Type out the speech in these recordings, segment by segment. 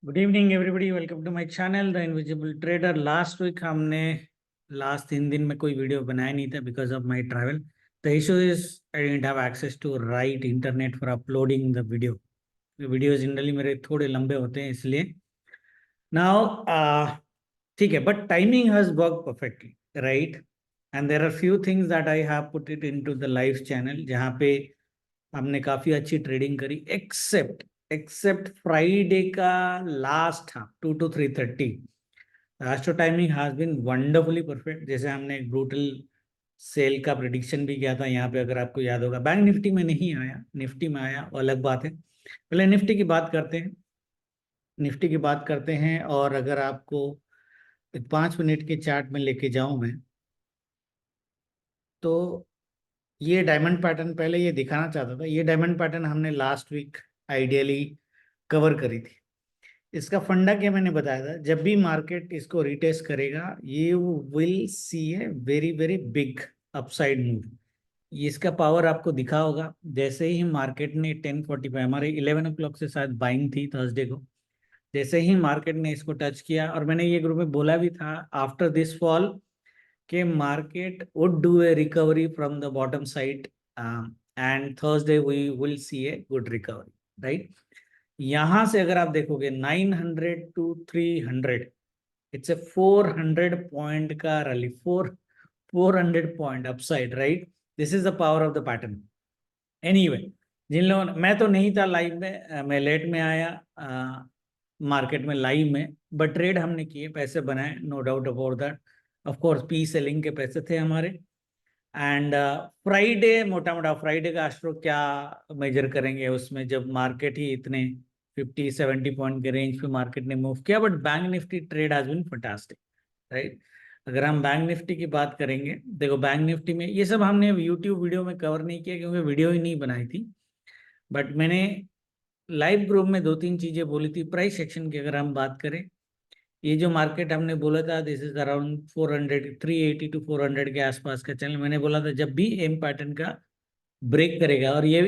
Good evening everybody, welcome to my channel the invisible trader. Last week हमने last 3 दिन में कोई video बनाया नहीं था because of my travel. The issue is I didn't have access to right internet for uploading the video. Video generally मेरे थोड़े लंबे होते हैं इसलिए। नाउ ठीक है, but timing has work perfectly right, and there are few things that I have put it into the live channel जहाँ पे हमने काफी अच्छी ट्रेडिंग करी, एक्सेप्ट फ्राइडे का last half 2 to 3:30। Last timing has been wonderfully perfect. जैसे हमने एक ब्रूटल सेल का प्रिडिक्शन भी किया था यहाँ पे, अगर आपको याद होगा। बैंक निफ्टी में नहीं आया, निफ्टी में आया, वो अलग बात है। पहले निफ्टी की बात करते हैं, निफ्टी की बात करते हैं। और अगर आपको 5 मिनट के चार्ट में लेके जाऊं मैं, तो ये डायमंड पैटर्न पहले ये दिखाना चाहता था। ये डायमंड पैटर्न हमने लास्ट वीक आइडियली कवर करी थी। इसका फंडा क्या मैंने बताया था, जब भी मार्केट इसको रिटेस्ट करेगा you will see a very very big upside move. ये इसका पावर आपको दिखा होगा। जैसे ही मार्केट ने 10:45, हमारे 11 o'clock से शायद बाइंग थी थर्सडे को, जैसे ही मार्केट ने इसको टच किया, और मैंने ये ग्रुप में बोला भी था आफ्टर दिस फॉल कि market would do a recovery from the bottom side, and Thursday we will see a good recovery right. यहां से अगर आप देखोगे 900 to 300, इट्स ए 400 पॉइंट का rally, 400 point upside right. This is the power of the pattern. Anyway, जिन लोगों मैं तो नहीं था लाइव में, मैं लेट में आया मार्केट में लाइव में, बट ट्रेड हमने किए, पैसे बनाए, no doubt about that. Of course P selling के पैसे थे हमारे। एंड फ्राइडे, मोटा मोटा फ्राइडे का एस्ट्रो क्या मेजर करेंगे उसमें, जब मार्केट ही इतने 50-70 पॉइंट के रेंज पे मार्केट ने मूव किया। But bank Nifty trade has been fantastic right. अगर हम बैंक निफ्टी की बात करेंगे, देखो बैंक निफ्टी में ये सब हमने यूट्यूब वीडियो में कवर नहीं किया क्योंकि वीडियो ही नहीं बनाई थी। बट मैंने लाइव ग्रुप में 2-3 चीजें बोली थी। प्राइस सेक्शन की अगर हम बात करें, ये जो मार्केट हमने बोला था दिस इज अराउंड 400, 380 to 400 के आसपास का चैनल। मैंने बोला था जब भी एम पैटर्न का ब्रेक करेगा, और ये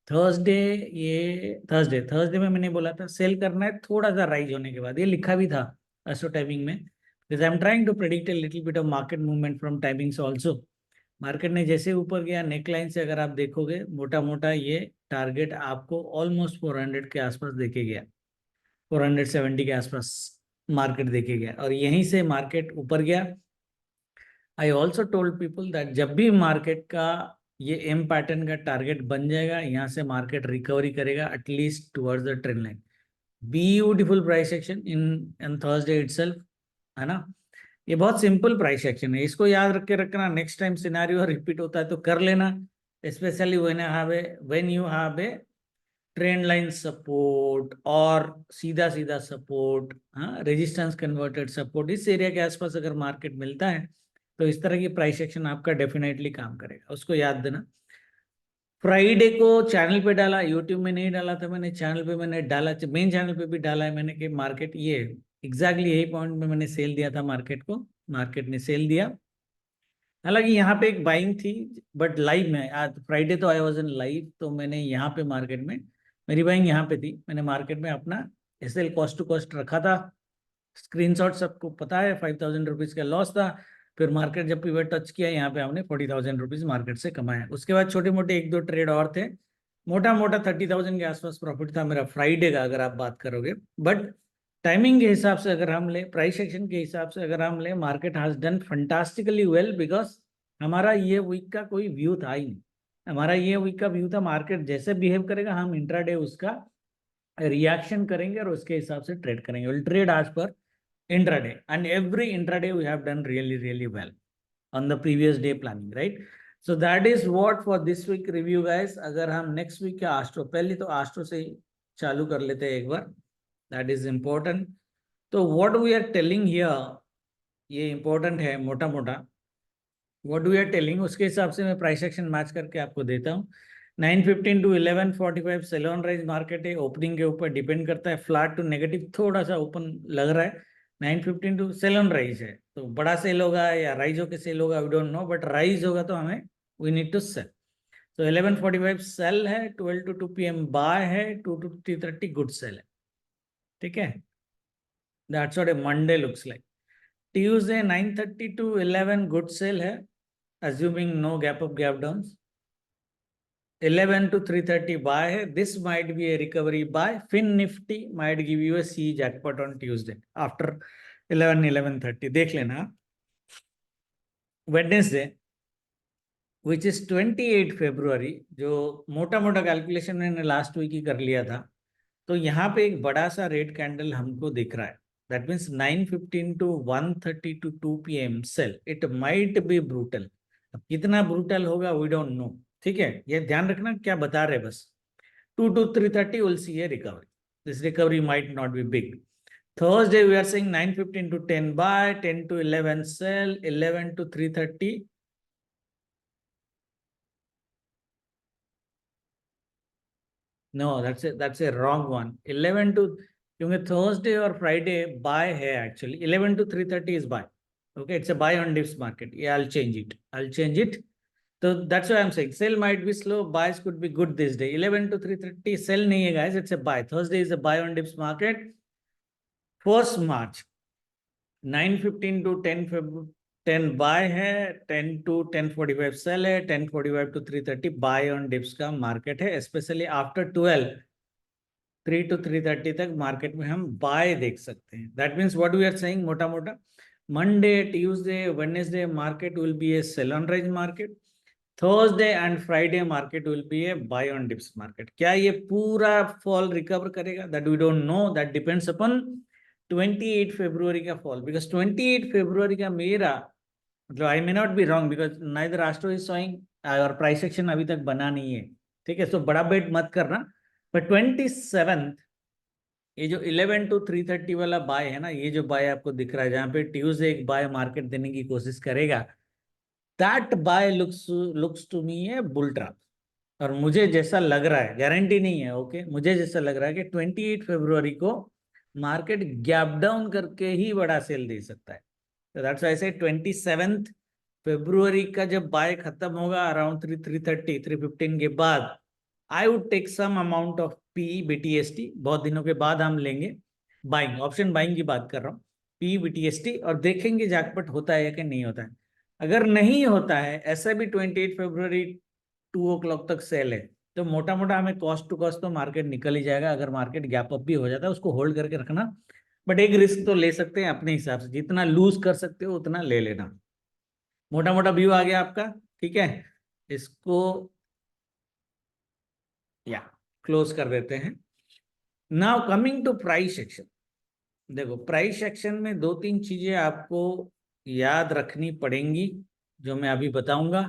थर्सडे, ये थर्सडे में मैंने बोला था सेल करना है थोड़ा सा राइज होने के बाद। ये लिखा भी था एस्ट्रो टाइमिंग में, because I am trying to predict a little bit of market movement from timings also. Market ने जैसे ऊपर गया नेकलाइन से, अगर आप देखोगे मोटा मोटा ये टारगेट आपको ऑलमोस्ट 400 के आसपास देके गया, 470 के आसपास मार्केट देके गया, और यहीं से मार्केट ऊपर गया। I also told people that जब भी मार्केट का ये एम पैटर्न का टारगेट बन जाएगा, यहाँ से मार्केट रिकवरी करेगा at least towards the trend line. Beautiful price action in Thursday itself, है ना। ये बहुत सिंपल प्राइस एक्शन है, इसको याद रख के रखना। नेक्स्ट टाइम सिनेरियो रिपीट होता है तो कर लेना, specially when you have a trend line support और सीधा सीधा सपोर्ट, हाँ, रेजिस्टेंस कन्वर्टेड सपोर्ट, इस एरिया के आसपास अगर मार्केट मिलता है तो इस तरह की प्राइस एक्शन आपका डेफिनेटली काम करेगा, उसको याद देना। फ्राइडे को चैनल पे डाला, यूट्यूब में नहीं डाला था मैंने, चैनल पे मैंने डाला, मेन चैनल पे भी डाला है मैंने कि मार्केट ये एग्जैक्टली यही पॉइंट में मैंने सेल दिया था मार्केट को, मार्केट ने सेल दिया। हालांकि यहाँ पे एक बाइंग थी, बट लाइव में आज फ्राइडे तो आई वाज इन लाइव, तो मैंने यहाँ पे मार्केट में मेरी बाइंग यहाँ पे थी। मैंने मार्केट में अपना एसएल कॉस्ट टू कॉस्ट रखा था, स्क्रीनशॉट सबको पता है। 5,000 रुपीज का लॉस था। फिर मार्केट जब पिवट टच किया, यहाँ पे हमने 40,000 रुपीज मार्केट से कमाया। उसके बाद छोटे मोटे 1-2 ट्रेड और थे, मोटा मोटा 30,000 के आसपास प्रॉफिट था मेरा फ्राइडे का, अगर आप बात करोगे। बट टाइमिंग के हिसाब से अगर हम ले, प्राइस एक्शन के हिसाब से अगर हम ले, market has done fantastically well, because हमारा ये वीक का कोई व्यू था ही नहीं। हमारा ये वीक का व्यू था मार्केट जैसे बिहेव करेगा हम इंट्राडे उसका रिएक्शन करेंगे और उसके हिसाब से ट्रेड करेंगे। विल ट्रेड आज पर intraday, and every intraday we have done really well on the previous day planning, right? So that is what for this week review guys। अगर हम next week का एस्ट्रो, पहले तो एस्ट्रो से ही चालू कर लेते हैं एक बार, that is important। तो what we are telling here, ये important है मोटा मोटा, what we are telling उसके हिसाब से मैं प्राइस एक्शन मैच करके आपको देता हूँ। 9:15 to 11:45 sell on rise market है, ओपनिंग के ऊपर डिपेंड करता है, फ्लैट टू नेगेटिव थोड़ा सा ओपन लग रहा है। 9:15 टू सेल ऑन राइज है, तो बड़ा सेल होगा या राइज होकर सेल होगा we don't know, but rise होगा तो हमें वी नीड टू सेल। तो 11:45 सेल है, 12 to 2 PM बाय है, 2 to 3:30 गुड सेल है, ठीक है। That's what a Monday looks like. Tuesday 9:30 to 11 good sell है, assuming no gap up gap downs. 11 to 3:30 buy है, this might be a recovery buy. Fin Nifty might give you a C jackpot on Tuesday after 11:30 देख लेना। Wednesday which is 28 February, जो मोटा मोटा calculation मैंने last week ही कर लिया था, तो यहाँ पे एक बड़ा सा रेड कैंडल हमको दिख रहा है। That means 9:15 to 1:30 to 2 PM sell, it might be brutal. अब कितना ब्रूटल होगा वी डोंट नो, ठीक है, ये ध्यान रखना क्या बता रहे बस। 2 to 3:30 will see A recovery, this recovery might not be big. Thursday we are saying 9:15 to 10 buy, 10 to 11 sell, 11 to 3:30 no, that's a wrong one. 11 to, क्योंकि Thursday और Friday buy है actually. 11 to 3:30 is buy. Okay, it's a buy on dips market. Yeah, I'll change it. So that's why I'm saying sell might be slow, buys could be good this day. 11 to 3:30 sell नहीं है guys, it's a buy. Thursday is a buy on dips market. 1st March 9:15 to 10 buy है, 10 to 10:45 sell है, 10:45 to 3:30 buy on dips का market है, specially after 12 3 to 3:30 तक market में हम bye देख सकते हैं। That means what we are saying, मोटा मोटा Monday, Tuesday, Wednesday market will be a sell on rise market, Thursday and Friday market will be a buy on dips market. क्या ये पूरा फॉल रिकवर करेगा? That we don't know, that depends upon 28 फरवरी का fall, because 28 फरवरी का मेरा मतलब I may not be wrong because neither राष्ट्रो इज शोइंग और प्राइस एक्शन अभी तक बना नहीं है, ठीक है, सो बड़ा बेट मत करना। पर 27 ये जो 11 to 3:30 वाला बाय है ना, ये जो बाय आपको दिख रहा है जहां पे ट्यूसडे एक बाय मार्केट देने की कोशिश करेगा, that by looks to me a bull trap. और मुझे जैसा लग रहा है, गारंटी नहीं है, ओके, मुझे जैसा लग रहा है कि 28 फरवरी को मार्केट गैप डाउन करके ही बड़ा सेल दे सकता है। तो दैट्स व्हाई आई से 27 फरवरी का जब बाय खत्म होगा अराउंड 3:30 3:15 के बाद, I would take some amount of P BTST, बहुत दिनों के बाद हम लेंगे, बाइंग, ऑप्शन बाइंग की बात कर रहा हूँ, पी BTST, और देखेंगे जैकपॉट होता है या कि नहीं होता है। अगर नहीं होता है, ऐसा भी 28 फरवरी 2 o'clock तक सेल है, तो मोटा मोटा हमें कॉस्ट टू कॉस्ट तो मार्केट निकल ही जाएगा। अगर मार्केट गैप अप भी हो जाता है उसको होल्ड करके रखना, बट एक रिस्क तो ले सकते हैं अपने हिसाब से, जितना लूज कर सकते हो उतना ले लेना। मोटा मोटा व्यू आ गया आपका, ठीक है, इसको या क्लोज कर देते हैं। Now coming to price action, देखो प्राइस एक्शन में 2-3 चीजें आपको याद रखनी पड़ेंगी जो मैं अभी बताऊंगा।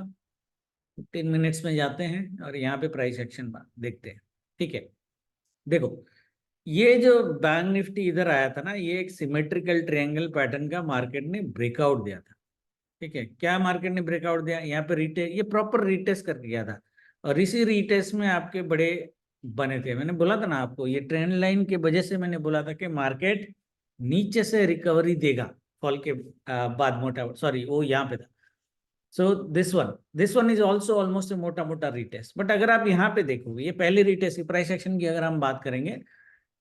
15 मिनट्स में जाते हैं और यहाँ पे प्राइस एक्शन देखते हैं, ठीक है। देखो ये जो बैंक निफ्टी इधर आया था ना, ये एक सिमेट्रिकल ट्रायंगल पैटर्न का मार्केट ने ब्रेकआउट दिया था, ठीक है। क्या मार्केट ने ब्रेकआउट दिया? यहाँ पे रीटेस्ट, ये प्रॉपर रीटेस्ट करके गया था, और इसी रीटेस्ट में आपके बड़े बने थे। मैंने बोला था ना आपको, ये ट्रेंड लाइन के वजह से मैंने बोला था कि मार्केट नीचे से रिकवरी देगा फॉल के बाद, मोटा, सॉरी वो यहाँ पे था। So this one is also almost मोटा मोटा रीटेस्ट। बट अगर आप यहाँ पे देखोगे, ये पहली रीटेस्ट की प्राइस एक्शन की अगर हम बात करेंगे,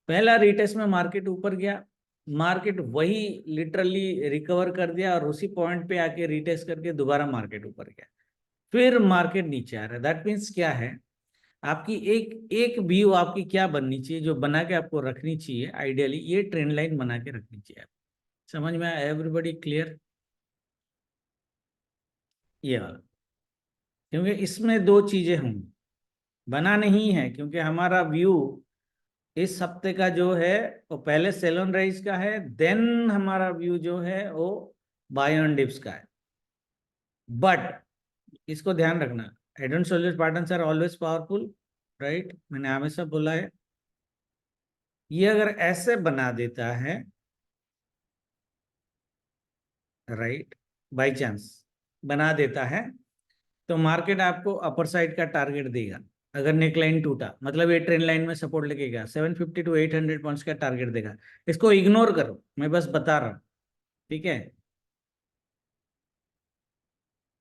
पहला रीटेस्ट में मार्केट ऊपर गया, मार्केट वही लिटरली रिकवर कर दिया और उसी पॉइंट पे आके रीटेस्ट करके दोबारा मार्केट ऊपर गया, फिर मार्केट नीचे आ रहा है। दैट मीन्स क्या है, आपकी एक एक व्यू आपकी क्या बननी चाहिए, जो बना के आपको रखनी चाहिए आइडियली, ये ट्रेंड लाइन बना के रखनी चाहिए। समझ में आया? Everybody clear? ये वाला, क्योंकि इसमें 2 चीजें होंगी, बना नहीं है क्योंकि हमारा व्यू इस हफ्ते का जो है वो पहले सेल ऑन राइज का है, देन हमारा व्यू जो है वो बाय ऑन डिप्स का है। बट इसको ध्यान रखना, head and shoulders patterns are always powerful, right, मैंने हमेशा बोला है। ये अगर ऐसे बना देता है, राइट, बाय चांस बना देता है, तो मार्केट आपको अपर साइड का टारगेट देगा। अगर नेकलाइन टूटा मतलब ये ट्रेंड लाइन में सपोर्ट लेके गया, 750 to 800 पॉइंट्स का टारगेट देगा। इसको इग्नोर करो, मैं बस बता रहा हूँ, ठीक है।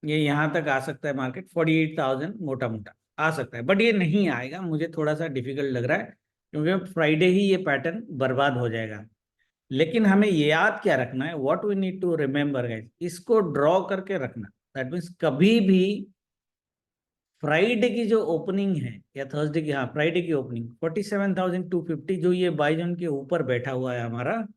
ये यहाँ तक आ सकता है मार्केट, 48,000 मोटा मोटा आ सकता है, बट ये नहीं आएगा, मुझे थोड़ा सा डिफिकल्ट लग रहा है, क्योंकि फ्राइडे ही ये पैटर्न बर्बाद हो जाएगा। लेकिन हमें ये याद क्या रखना है, what we need to remember guys, इसको ड्रॉ करके रखना। दैट मीन्स कभी भी फ्राइडे की जो ओपनिंग है या थर्सडे की, हाँ फ्राइडे की ओपनिंग 47,250, जो ये बाइजन के ऊपर बैठा हुआ है हमारा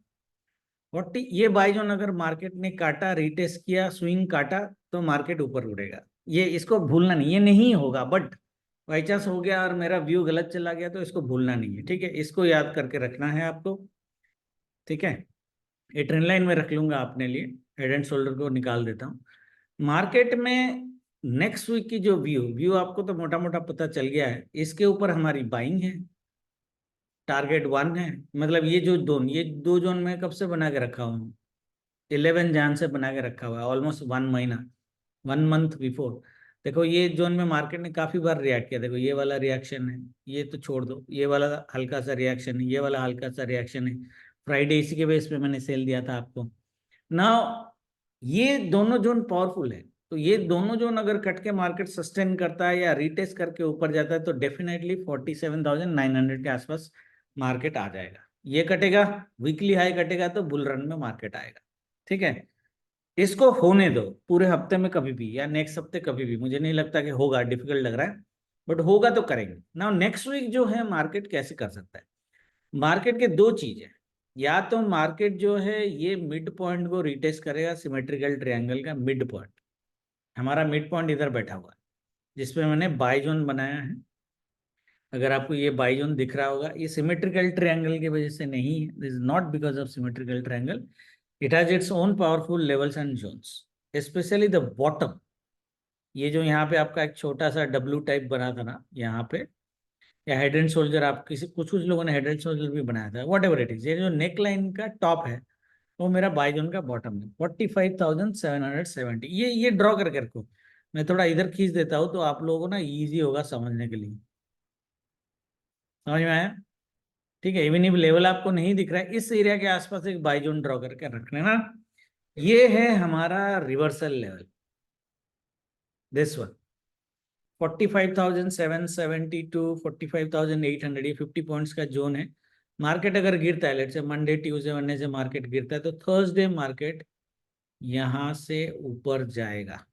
40, ये बाइजन अगर मार्केट ने काटा, रिटेस्ट किया, स्विंग काटा, तो मार्केट ऊपर उड़ेगा। ये इसको भूलना नहीं, ये नहीं होगा, बट बाई चांस हो गया और मेरा व्यू गलत चला गया तो इसको भूलना नहीं है, ठीक है, इसको याद करके रखना है आपको, ठीक है। ये ट्रेंड लाइन में रख लूंगा अपने लिए, हेड एंड शोल्डर को निकाल देता हूँ। मार्केट में नेक्स्ट वीक की जो व्यू व्यू आपको तो मोटा मोटा पता चल गया है, इसके ऊपर हमारी बाइंग है, टारगेट 1 है, मतलब ये दो जोन में कब से बना के रखा हूँ, 11 जन से बना के रखा हुआ है, ऑलमोस्ट 1 महीना, 1 मंथ बिफोर। देखो ये जोन में मार्केट ने काफी बार रिएक्ट किया, देखो ये वाला रिएक्शन है, ये तो छोड़ दो, ये वाला हल्का सा रिएक्शन है, ये वाला हल्का सा रिएक्शन है, फ्राइडे इसी के बेस पे मैंने सेल दिया था आपको ना। ये दोनों जोन पावरफुल है, तो ये दोनों जोन अगर कट के मार्केट सस्टेन करता है या रिटेस्ट करके ऊपर जाता है तो डेफिनेटली 47,900 के आसपास मार्केट आ जाएगा। ये कटेगा, वीकली हाई कटेगा तो बुल रन में मार्केट आएगा, ठीक है। इसको होने दो पूरे हफ्ते में कभी भी या नेक्स्ट हफ्ते कभी भी, मुझे नहीं लगता कि होगा, डिफिकल्ट लग रहा है, बट होगा तो करेंगे ना। नेक्स्ट वीक जो है मार्केट कैसे कर सकता है, मार्केट के दो चीज है, या तो मार्केट जो है ये मिड पॉइंट को रिटेस्ट करेगा, सिमेट्रिकल ट्रायंगल का मिड पॉइंट, हमारा मिड पॉइंट इधर बैठा हुआ है जिसपे मैंने बाई जोन बनाया है। अगर आपको ये बाई जोन दिख रहा होगा, ये सिमेट्रिकल ट्रायंगल की वजह से नहीं है, this is not because of symmetrical triangle, it has its own powerful levels and zones, specially the bottom. ये जो यहाँ पे आपका एक छोटा सा डब्लू टाइप बना था ना यहाँ पे, या हेड एंड शोल्डर, आप किसी कुछ कुछ लोगों ने हेड एंड शोल्डर भी बनाया था, वॉट एवर इट इज, ये जो नेक लाइन का टॉप है वो मेरा बाई जोन का बॉटम है 45,770। ये ड्रॉ करके रखो, मैं थोड़ा इधर खींच देता हूँ तो आप लोगों को ना इजी होगा समझने के लिए, समझ में आया, ठीक है। इवन इफ लेवल आपको नहीं दिख रहा है, इस एरिया के आसपास एक बाई जोन ड्रॉ करके रखना ना। ये है हमारा reversal level, this one 45,770 to 45,800, ये 50 पॉइंट्स का जोन है। मार्केट अगर गिरता है, let's say Monday Tuesday Wednesday market गिरता है, तो थर्सडे मार्केट यहां से ऊपर जाएगा,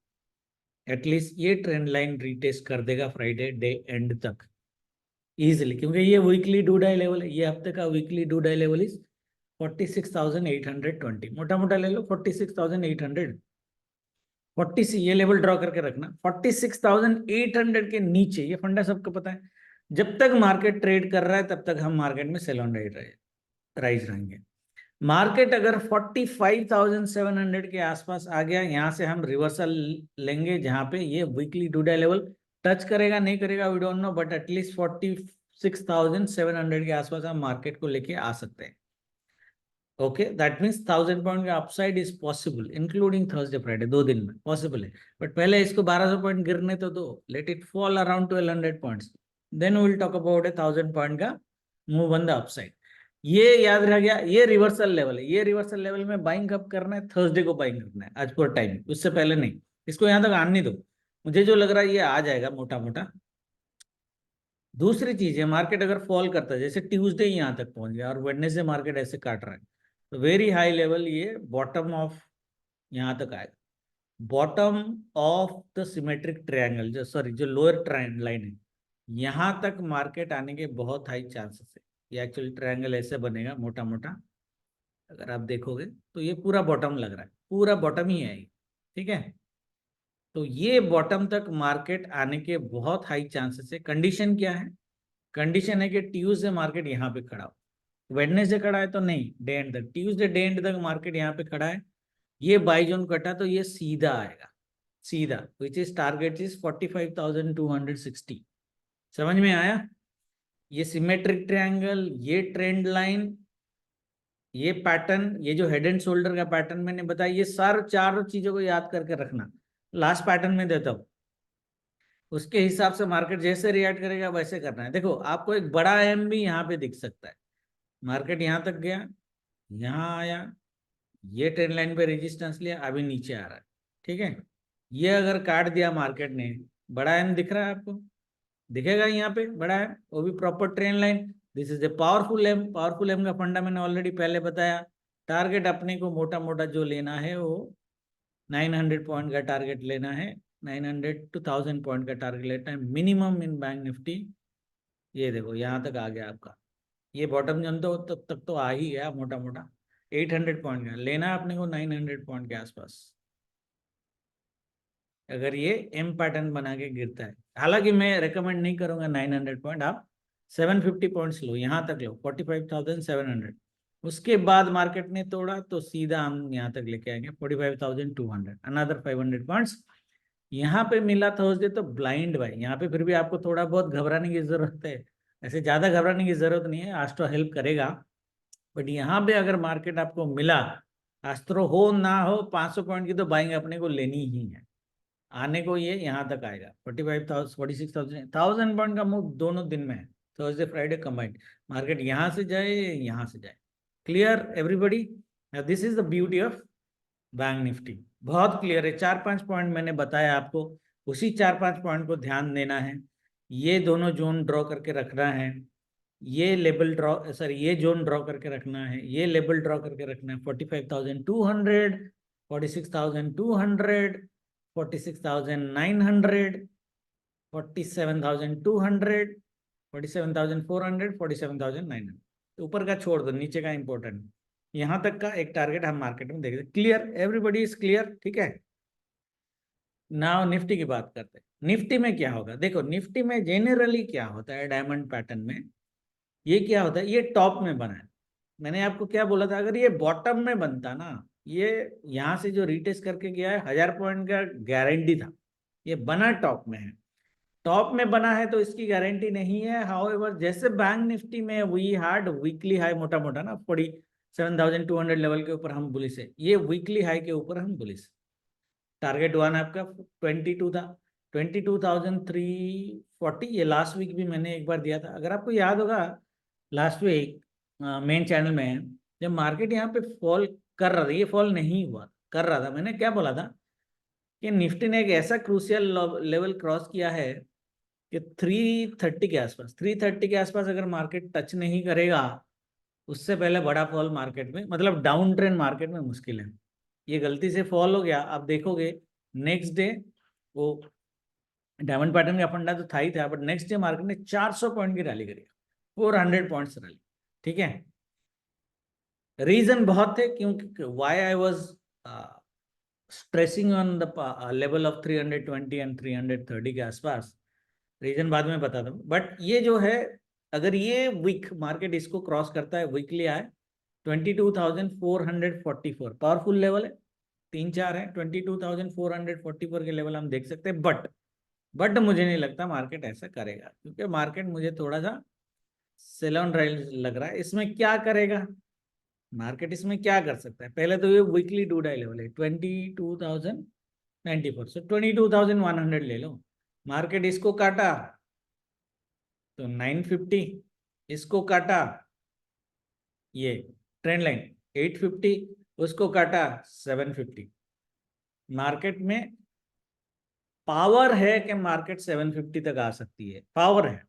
एटलीस्ट ये ट्रेंड लाइन रिटेस्ट कर देगा फ्राइडे डे एंड तक इजिली, क्योंकि ये वीकली डू डाई लेवल है, ये हफ्ते का weekly do die level is 46,820, मोटा मोटा ले लो 46,800। 40 ये लेवल ड्रॉ करके रखना, 46,800 के नीचे, ये फंडा सबको पता है, जब तक मार्केट ट्रेड कर रहा है तब तक हम मार्केट में सेल ऑन राइज रहेंगे। मार्केट अगर 45,700 के आसपास आ गया, यहां से हम रिवर्सल लेंगे, जहां पे ये weekly to day level touch करेगा नहीं करेगा we don't know, but at least 46,700 के आसपास हम मार्केट को लेके आ सकते हैं। ओके, दैट मीन्स 1,000 पॉइंट का upside is possible including Thursday Friday, 2 दिन में पॉसिबल है, बट पहले इसको 1,200 पॉइंट गिरने तो दो, let it fall around 1,200 points, then will talk about 1,000 point का मूव ऑन द अपसाइड। ये याद रह गया, ये रिवर्सल लेवल है, ये रिवर्सल लेवल में बाइंग कब करना है, थर्सडे को बाइंग करना है आज पर टाइम, उससे पहले नहीं। इसको यहां तक आने दो, मुझे जो लग रहा है ये आ जाएगा मोटा मोटा। दूसरी चीज है, मार्केट अगर फॉल करता है, जैसे ट्यूसडे यहाँ तक पहुंच गया और वेडनेसडे मार्केट ऐसे काट रहा है, तो वेरी हाई लेवल ये बॉटम ऑफ यहाँ तक आएगा, bottom of the symmetric triangle, जो सॉरी जो लोअर ट्रेंड लाइन है, यहाँ तक मार्केट आने के बहुत हाई चांसेस है। ये एक्चुअली ट्रायंगल ऐसे बनेगा मोटा मोटा, अगर आप देखोगे तो ये पूरा बॉटम लग रहा है, पूरा बॉटम ही है ये, ठीक है। तो ये बॉटम तक मार्केट आने के बहुत हाई चांसेस है। कंडीशन क्या है, कंडीशन है कि ट्यूसडे मार्केट यहाँ पे खड़ा हो, वेडनेसडे खड़ा है तो नहीं, डे एंड तक, ट्यूसडे डे एंड तक मार्केट यहाँ पे खड़ा है, ये बाई जोन कटा तो ये सीधा आएगा, सीधा, विच इज टारगेट इज 45,260। समझ में आया, ये सिमेट्रिक ट्रायंगल, ये ट्रेंड लाइन, ये पैटर्न, ये जो हेड एंड शोल्डर का पैटर्न मैंने बताया, ये सारे चारों चीजों को याद करके रखना। लास्ट पैटर्न में देता हूं, उसके हिसाब से मार्केट जैसे रिएक्ट करेगा वैसे करना है। देखो आपको एक बड़ा एम भी यहाँ पे दिख सकता है, मार्केट यहाँ तक गया, यहाँ आया, ये ट्रेंड लाइन पे रेजिस्टेंस लिया, अभी नीचे आ रहा है, ठीक है। ये अगर काट दिया मार्केट ने, बड़ा एम दिख रहा है आपको, दिखेगा यहाँ पे बड़ा एम, वो भी proper trend line, this is a powerful M, powerful M का फंडा मैंने ऑलरेडी पहले बताया, टारगेट अपने को मोटा मोटा जो लेना है वो 900 पॉइंट का टारगेट लेना है, 900 to 1000 पॉइंट का टारगेट लेना है मिनिमम इन बैंक निफ्टी। ये देखो यहाँ तक आ गया आपका, ये बॉटम जन तो तब तक तो आ ही गया मोटा मोटा। 800 पॉइंट का लेना है अपने को 900 पॉइंट के आसपास, अगर ये एम पैटर्न बना के गिरता है। हालांकि मैं रेकमेंड नहीं करूंगा 900 पॉइंट, आप 750 पॉइंट्स लो, यहाँ तक लो 45,700। उसके बाद मार्केट ने तोड़ा तो सीधा हम यहाँ तक लेके आएंगे 45,200, अनदर 500 पॉइंट्स। यहाँ पे मिला थर्सडे तो ब्लाइंड भाई, यहाँ पे फिर भी आपको थोड़ा बहुत घबराने की जरूरत है, ऐसे ज्यादा घबराने की जरूरत नहीं है, आज तो हेल्प करेगा। बट यहाँ पे अगर मार्केट आपको मिला, अस्त्रो हो ना हो 500 पॉइंट की तो बाइंग अपने को लेनी ही है। आने को ये यहाँ तक आएगा 45,000 46,000 1000 पॉइंट का मूव दोनों दिन में है, थर्सडे फ्राइडे कंबाइंड। मार्केट यहाँ से जाए यहाँ से जाए, clear everybody. This is the beauty of bank Nifty, बहुत क्लियर है। 4-5 पॉइंट मैंने बताया आपको, उसी 4-5 पॉइंट को ध्यान देना है। ये दोनों जोन ड्रॉ करके रखना है, ये लेवल ड्रॉ सॉरी ये जोन ड्रॉ करके रखना है, ये लेवल ड्रॉ करके रखना है 45,200, 46,200, 46,900, 47,200, 47,400, 47,900। ऊपर का छोड़ दो, नीचे का इंपॉर्टेंट, यहां तक का एक टारगेट हम मार्केट में देख रहे। क्लियर एवरीबडी इज क्लियर, ठीक है। नाउ निफ्टी की बात करते हैं। निफ्टी में क्या होगा, देखो निफ्टी में जेनरली क्या होता है डायमंड पैटर्न में, ये क्या होता है, ये टॉप में बना है। मैंने आपको क्या बोला था, अगर ये बॉटम में बनता ना, ये यहाँ से जो रिटेस्ट करके गया है 1000 पॉइंट का गारंटी था, ये बना टॉप में है। टॉप में बना है तो इसकी गारंटी नहीं है। हाउएवर जैसे बैंक निफ्टी में वी हैड वीकली हाई मोटा मोटा ना 47,200 लेवल के ऊपर हम बुलिश है, ये वीकली हाई के ऊपर हम बुलिश। टारगेट वन आपका 22 था, 22,340, ये लास्ट वीक भी मैंने एक बार दिया था, अगर आपको याद होगा लास्ट वीक मेन चैनल में जब मार्केट यहाँ पे फॉल कर रहा था, ये फॉल नहीं हुआ, कर रहा था, मैंने क्या बोला था कि निफ्टी ने एक ऐसा क्रूशियल लेवल क्रॉस किया है कि 330 के आसपास, 330 के आसपास अगर मार्केट टच नहीं करेगा, उससे पहले बड़ा फॉल मार्केट में, मतलब डाउन ट्रेंड मार्केट में मुश्किल है। ये गलती से फॉल हो गया, आप देखोगे नेक्स्ट डे वो डायमंड पैटर्न का फंडा तो था ही था, बट नेक्स्ट डे मार्केट ने 400 पॉइंट की रैली करी, 400 पॉइंट्स रैली, ठीक है। रीजन बहुत थे, क्योंकि why I was stressing on the level of 320 and 330 के आसपास, रीजन बाद में बताता हूँ। बट ये जो है, अगर ये वीक मार्केट इसको क्रॉस करता है, वीकली आए 22,444 पावरफुल लेवल है, 3-4 है, 22,444 के लेवल हम देख सकते हैं। बट मुझे नहीं लगता मार्केट ऐसा करेगा, क्योंकि मार्केट मुझे थोड़ा सा सेल ऑन राइज लग रहा है। इसमें क्या करेगा मार्केट, इसमें क्या कर सकता है, पहले तो ये वीकली डूडाई लेवल है 22,094, सो 22,100 ले लो। मार्केट इसको काटा तो 950, इसको काटा ये ट्रेंड लाइन 850, उसको काटा 750। मार्केट में पावर है कि मार्केट 750 तक आ सकती है, पावर है,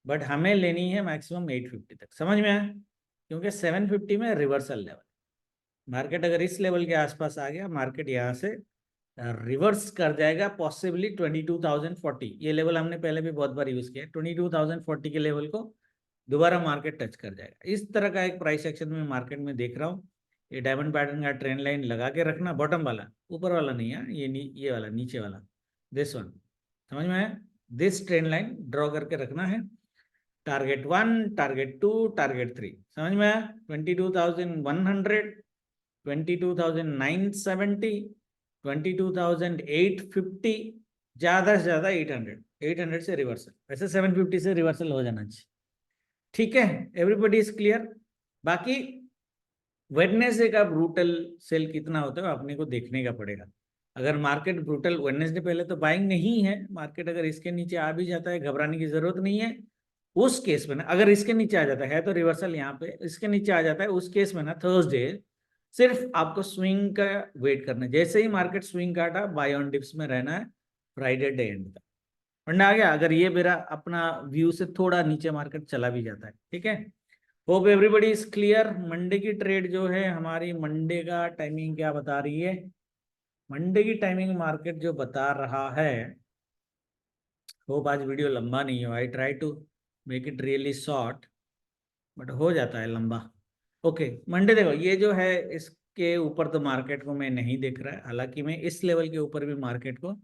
बट हमें लेनी है मैक्सिमम 850 तक, समझ में आया। क्योंकि 750 में रिवर्सल लेवल, मार्केट अगर इस लेवल के आसपास आ गया, मार्केट यहाँ से रिवर्स कर जाएगा, पॉसिबली 22,040, ये लेवल हमने पहले भी बहुत बार यूज किया है, 22,040 के लेवल को दोबारा मार्केट टच कर जाएगा। इस तरह का एक प्राइस एक्शन में मार्केट में देख रहा हूँ। ये डायमंड पैटर्न का ट्रेंड लाइन लगा के रखना, बॉटम वाला, ऊपर वाला नहीं है, ये वाला नीचे वाला, दिस वन, समझ में आया। दिस ट्रेंड लाइन ड्रॉ करके रखना है, टारगेट 1, टारगेट 2, टारगेट 3, समझ में आया। 22,100, 22,970, 22,850, ज्यादा से ज्यादा 800 से रिवर्सल, वैसे 750 से रिवर्सल हो जाना चाहिए, ठीक है। Everybody is clear. बाकी वेडनेसडे का ब्रूटल सेल कितना होता है अपने को देखने का पड़ेगा। अगर मार्केट ब्रूटल, वेडनेसडे पहले तो बाइंग नहीं है, मार्केट अगर इसके नीचे आ भी जाता है घबराने की जरूरत नहीं है। उस केस में ना, अगर इसके नीचे आ जाता है तो रिवर्सल यहाँ पे, इसके नीचे आ जाता है उस केस में ना, थर्सडे सिर्फ आपको स्विंग का वेट करना है, जैसे ही मार्केट स्विंग काटा बाय ऑन डिप्स में रहना है फ्राइडे डे एंड तक। फंडा आ गया, अगर ये मेरा अपना व्यू से थोड़ा नीचे मार्केट चला भी जाता है, ठीक है। Hope everybody is clear. Monday की ट्रेड जो है हमारी, मंडे का टाइमिंग क्या बता रही है? मंडे की टाइमिंग मार्केट जो बता रहा है, होप आज वीडियो लंबा नहीं हो। I try to make it really short, but हो जाता है लंबा। ओके, मंडे देखो, ये जो है इसके ऊपर तो मार्केट को मैं नहीं देख रहा है। हालांकि मैं इस लेवल के ऊपर भी मार्केट को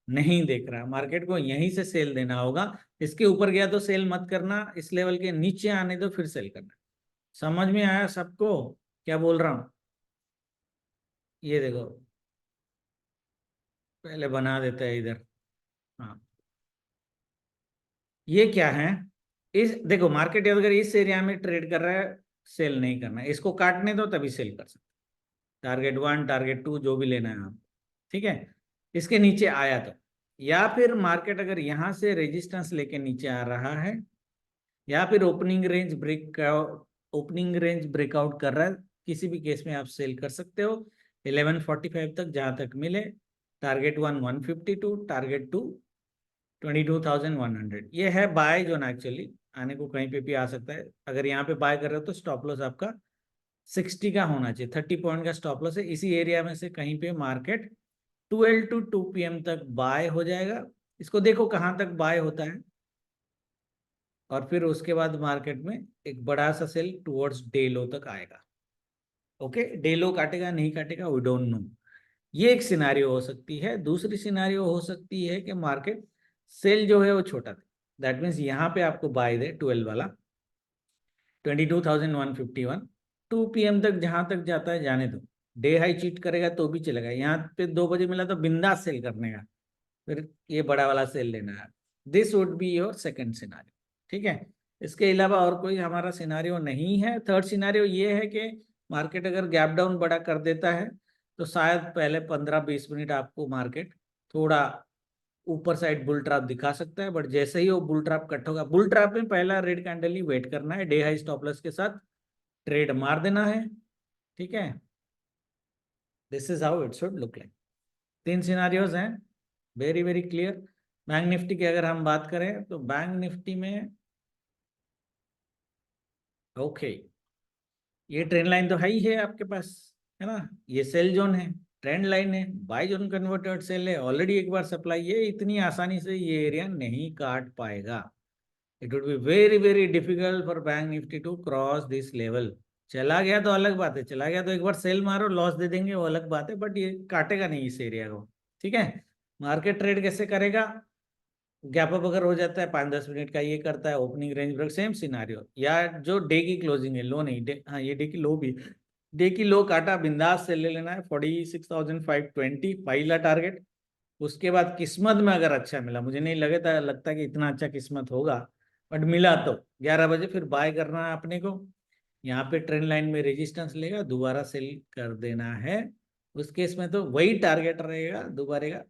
नहीं देख रहा। मार्केट को यहीं से सेल देना होगा। इसके ऊपर गया तो सेल मत करना, इस लेवल के नीचे आने दो फिर सेल करना। समझ में आया सबको क्या बोल रहा हूँ? ये देखो, पहले बना देते हैं इधर। हाँ, ये क्या है? इस देखो, मार्केट अगर इस एरिया में ट्रेड कर रहा है, सेल नहीं करना है, इसको काटने दो तभी सेल कर सकते। टारगेट 1 टारगेट 2 जो भी लेना है आप, ठीक है। इसके नीचे आया तो, या फिर मार्केट अगर यहां से रेजिस्टेंस लेके नीचे आ रहा है, या फिर ओपनिंग रेंज ब्रेकआउट कर रहा है, किसी भी केस में आप सेल कर सकते हो। 1145 तक जहां तक मिले, टारगेट 1 152, टारगेट 2 22,100। ये है बाय जोन। एक्चुअली आने को कहीं पे भी आ सकता है। अगर यहाँ पे बाय कर रहे हो तो स्टॉप लॉस आपका 60 का होना चाहिए। 30 पॉइंट का स्टॉप लॉस है। इसी एरिया में से कहीं पे मार्केट 12 to 2 PM तक बाय हो जाएगा। इसको देखो कहाँ तक बाय होता है, और फिर उसके बाद मार्केट में एक बड़ा सा सेल टुवर्ड्स डे लो तक आएगा। ओके, डे लो काटेगा नहीं काटेगा वी डोंट नो। ये एक सिनारियो हो सकती है। दूसरी सिनारियो हो सकती है कि मार्केट सेल जो है वो छोटा था, दैट मीन्स यहाँ पे आपको बाय दे 12 वाला 22,151, 2 PM तक जहां तक जाता है जाने दो। डे हाई चीट करेगा तो भी चलेगा। यहाँ पे 2 बजे मिला तो बिंदास सेल करने का, फिर ये बड़ा वाला सेल लेना है। This would be your second scenario, ठीक है। इसके अलावा और कोई हमारा सिनारियो नहीं है। थर्ड सिनारियो ये है कि मार्केट अगर गैप डाउन बड़ा कर देता है तो शायद पहले 15-20 मिनट आपको मार्केट थोड़ा ऊपर साइड बुल ट्रैप दिखा सकता है। बट जैसे ही वो बुल ट्रैप कट होगा, बुल ट्रैप में पहला रेड कैंडल ही वेट करना है, डे हाई स्टॉप लॉस के साथ ट्रेड मार देना है, ठीक है। This is how it should look like. 3 scenarios हैं, very very clear. Bank Nifty की अगर हम बात करें तो बैंक निफ्टी में ओके, ये ट्रेंड लाइन तो है ही है आपके पास, है ना। ये सेल जोन है, ट्रेंड लाइन है, बाय जोन कन्वर्टेड सेल है, ऑलरेडी एक बार सप्लाई है। इतनी आसानी से ये एरिया नहीं काट पाएगा। It would be very very difficult for Bank Nifty to cross this level. चला गया तो अलग बात है, चला गया तो एक बार सेल मारो लॉस दे देंगे, वो अलग बात है, बट ये काटेगा नहीं इस एरिया को, ठीक है। मार्केट ट्रेड कैसे करेगा? गैप अप अगर हो जाता है 5-10 मिनट का, ये करता है opening range break, same scenario. या जो डे की क्लोजिंग है, लो नहीं, हाँ ये डे की लो भी, डे की लो काटा बिंदास से ले लेना है। 46,520 पहला टारगेट। उसके बाद किस्मत में अगर अच्छा मिला, मुझे नहीं लगता कि इतना अच्छा किस्मत होगा, बट मिला तो 11 बजे फिर बाय करना है अपने को। यहाँ पे ट्रेंड लाइन में रेजिस्टेंस लेगा, दोबारा सेल कर देना है। उस केस में तो वही टारगेट रहेगा दोबारा का,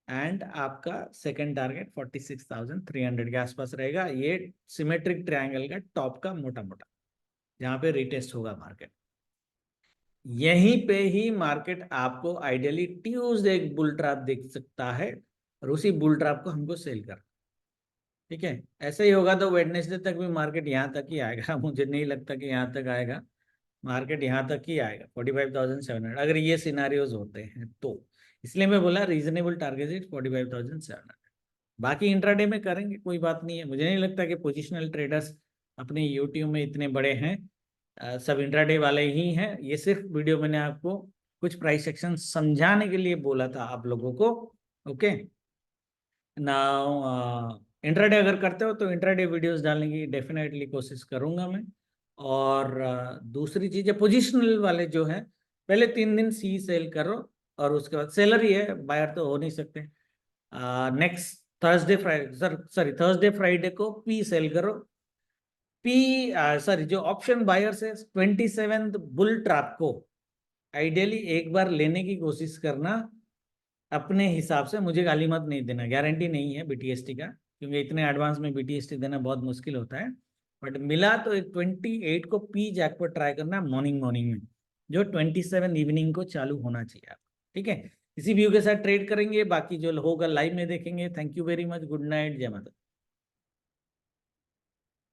एंड आपका सेकंड टारगेट 46,300 के आसपास रहेगा। ये सिमेट्रिक ट्रायंगल का टॉप का मोटा मोटा जहाँ पे रिटेस्ट होगा मार्केट। यहीं पे ही मार्केट आपको आइडियली ट्यूसडे एक बुल ट्रैप देख सकता है, और उसी बुल ट्रैप को हमको सेल कर, ठीक है। ऐसे ही होगा तो वेडनेसडे तक भी मार्केट यहाँ तक ही आएगा। मुझे नहीं लगता कि यहाँ तक आएगा, मार्केट यहाँ तक ही आएगा 45,700 अगर ये सिनारियोज होते हैं तो। इसलिए मैं बोला रीजनेबल टारगेट इज 45,700। बाकी इंट्राडे में करेंगे, कोई बात नहीं है। मुझे नहीं लगता कि पोजिशनल ट्रेडर्स अपने यूट्यूब में इतने बड़े हैं। सब इंट्राडे वाले ही हैं। ये सिर्फ वीडियो मैंने आपको कुछ प्राइस सेक्शन समझाने के लिए बोला था आप लोगों को। ओके, नाउ इंट्राडे अगर करते हो तो इंट्राडे वीडियोस डालने की डेफिनेटली कोशिश करूंगा मैं। और दूसरी चीज है, पोजिशनल वाले जो है पहले 3 दिन सी सेल करो, और उसके बाद सेलर ही है, बायर तो हो नहीं सकते। Next Thursday Friday, sorry Thursday Friday को पी सेल करो। पी सॉरी जो ऑप्शन बायर्स है 27th बुल ट्रैप को आइडियली एक बार लेने की कोशिश करना अपने हिसाब से। मुझे गाली मत नहीं देना, गारंटी नहीं है बीटीएसटी का, क्योंकि इतने एडवांस में बीटीएसटी देना बहुत मुश्किल होता है। बट मिला तो एक 28 को पी जैक पर ट्राई करना मॉर्निंग मॉर्निंग में, जो 27 इवनिंग को चालू होना चाहिए आप, ठीक है। इसी व्यू के साथ ट्रेड करेंगे, बाकी जो होगा लाइव में देखेंगे। Thank you very much, good night, जय माता।